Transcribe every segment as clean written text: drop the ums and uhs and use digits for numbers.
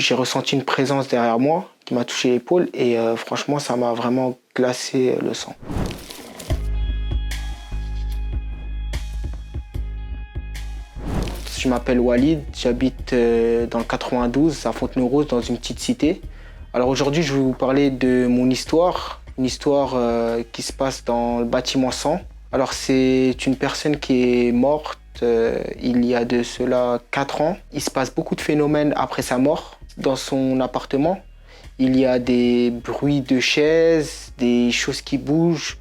j'ai ressenti une présence derrière moi qui m'a touché l'épaule et franchement, ça m'a vraiment glacé le sang. Je m'appelle Walid, j'habite dans le 92, à Fontenay-aux-Roses, dans une petite cité. Alors aujourd'hui, je vais vous parler de mon histoire, une histoire qui se passe dans le bâtiment 100. Alors c'est une personne qui est morte il y a de cela 4 ans. Il se passe beaucoup de phénomènes après sa mort. Dans son appartement, il y a des bruits de chaises, des choses qui bougent.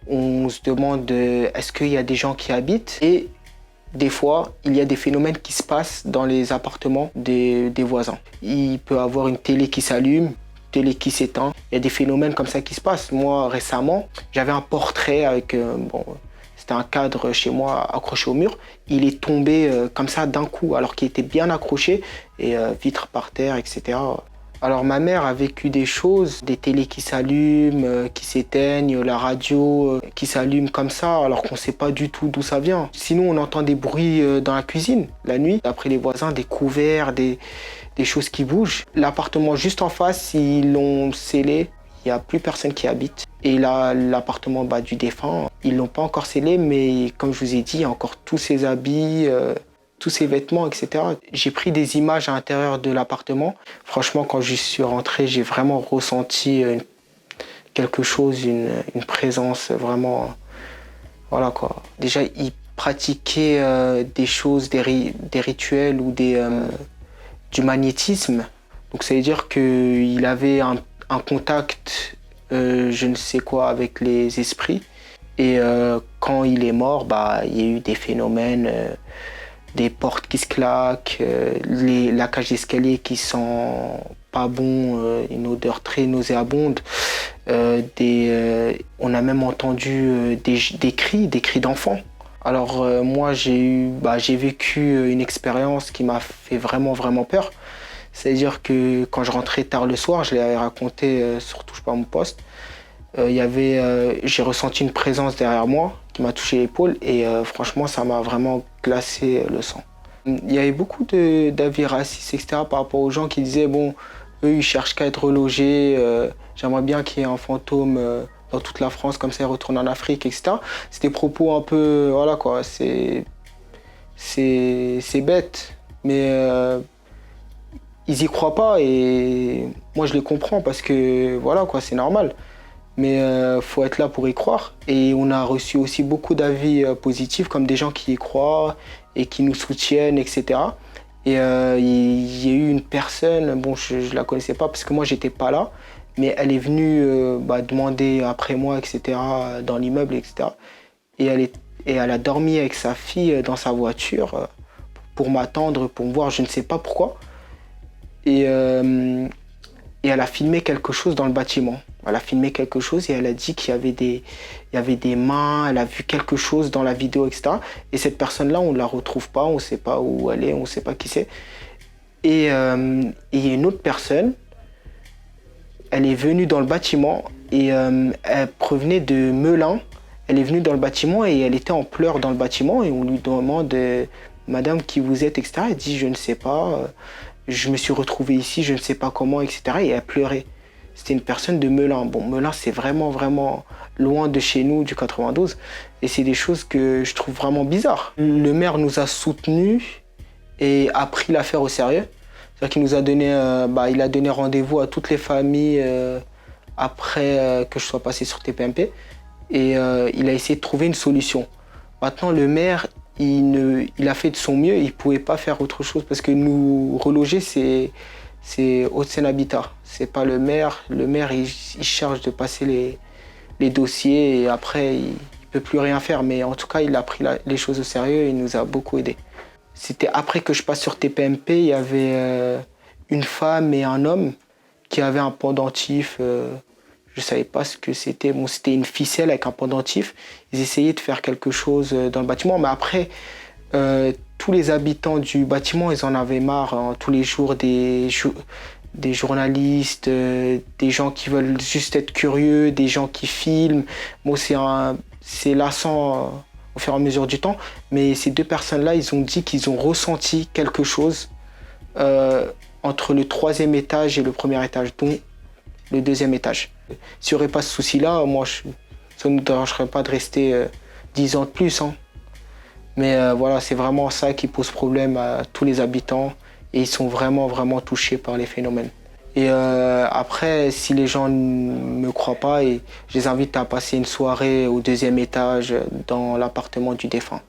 On se demande est-ce qu'il y a des gens qui habitent. Et des fois, il y a des phénomènes qui se passent dans les appartements des voisins. Il peut y avoir une télé qui s'allume, une télé qui s'éteint. Il y a des phénomènes comme ça qui se passent. Moi, récemment, j'avais un portrait avec... c'était un cadre chez moi accroché au mur. Il est tombé comme ça d'un coup, alors qu'il était bien accroché, et vitres par terre, etc. Alors ma mère a vécu des choses, des télés qui s'allument, qui s'éteignent, la radio qui s'allume comme ça, alors qu'on ne sait pas du tout d'où ça vient. Sinon, on entend des bruits dans la cuisine, la nuit. D'après les voisins, des couverts, des choses qui bougent. L'appartement juste en face, ils l'ont scellé. Il n'y a plus personne qui habite. Et là, l'appartement du défunt, ils ne l'ont pas encore scellé, mais comme je vous ai dit, il y a encore tous ses habits, tous ses vêtements, etc. J'ai pris des images à l'intérieur de l'appartement. Franchement, quand je suis rentré, j'ai vraiment ressenti quelque chose, une présence vraiment... Voilà quoi. Déjà, il pratiquait des choses, des rituels ou du magnétisme. Donc ça veut dire qu'il avait un contact, je ne sais quoi, avec les esprits. Et quand il est mort, il y a eu des phénomènes... des portes qui se claquent, la cage d'escalier qui sent pas bon, une odeur très nauséabonde. On a même entendu des cris d'enfants. Alors moi j'ai vécu une expérience qui m'a fait vraiment vraiment peur. C'est-à-dire que quand je rentrais tard le soir, je l'avais raconté sur Touche pas à mon poste, j'ai ressenti une présence derrière moi qui m'a touché l'épaule et franchement ça m'a vraiment glacé le sang. Il y avait beaucoup d'avis racistes, etc. par rapport aux gens qui disaient bon, eux ils cherchent qu'à être relogés, j'aimerais bien qu'il y ait un fantôme dans toute la France, comme ça ils retournent en Afrique, etc. C'est des propos un peu, voilà quoi, c'est bête, mais ils y croient pas et moi je les comprends parce que voilà quoi, c'est normal. Mais faut être là pour y croire. Et on a reçu aussi beaucoup d'avis positifs, comme des gens qui y croient et qui nous soutiennent, etc. Et il y a eu une personne, bon je la connaissais pas parce que moi j'étais pas là, mais elle est venue demander après moi, etc. dans l'immeuble, etc. Et elle a dormi avec sa fille dans sa voiture pour m'attendre, pour me voir, je ne sais pas pourquoi. Et elle a filmé quelque chose dans le bâtiment. Elle a filmé quelque chose et elle a dit qu'il y avait des mains, elle a vu quelque chose dans la vidéo, etc. Et cette personne-là, on ne la retrouve pas, on ne sait pas où elle est, on ne sait pas qui c'est. Et il y a une autre personne, elle est venue dans le bâtiment et elle provenait de Melun. Elle est venue dans le bâtiment et elle était en pleurs dans le bâtiment et on lui demande « Madame, qui vous êtes ?» etc. Elle dit « Je ne sais pas, je me suis retrouvée ici, je ne sais pas comment, etc. » Et elle pleurait. C'était une personne de Melun. Bon, Melun, c'est vraiment, vraiment loin de chez nous, du 92. Et c'est des choses que je trouve vraiment bizarres. Le maire nous a soutenus et a pris l'affaire au sérieux. C'est-à-dire qu'il nous a donné, il a donné rendez-vous à toutes les familles après que je sois passé sur TPMP. Et il a essayé de trouver une solution. Maintenant, le maire, il a fait de son mieux. Il ne pouvait pas faire autre chose parce que nous reloger, c'est Hauts-de-Seine Habitat. C'est pas le maire. Le maire, il charge de passer les dossiers et après, il peut plus rien faire. Mais en tout cas, il a pris les choses au sérieux et il nous a beaucoup aidés. C'était après que je passe sur TPMP, il y avait une femme et un homme qui avaient un pendentif. Je savais pas ce que c'était. Bon, c'était une ficelle avec un pendentif. Ils essayaient de faire quelque chose dans le bâtiment. Mais après, tous les habitants du bâtiment, ils en avaient marre. Hein. Tous les jours, des journalistes, des gens qui veulent juste être curieux, des gens qui filment. Bon, c'est lassant au fur et à mesure du temps. Mais ces deux personnes-là, ils ont dit qu'ils ont ressenti quelque chose entre le troisième étage et le premier étage, dont le deuxième étage. S'il n'y aurait pas ce souci-là, ça ne nous dérangerait pas de rester 10 ans de plus, hein. Mais voilà, c'est vraiment ça qui pose problème à tous les habitants et ils sont vraiment, vraiment touchés par les phénomènes. Et après, si les gens ne me croient pas, je les invite à passer une soirée au deuxième étage dans l'appartement du défunt.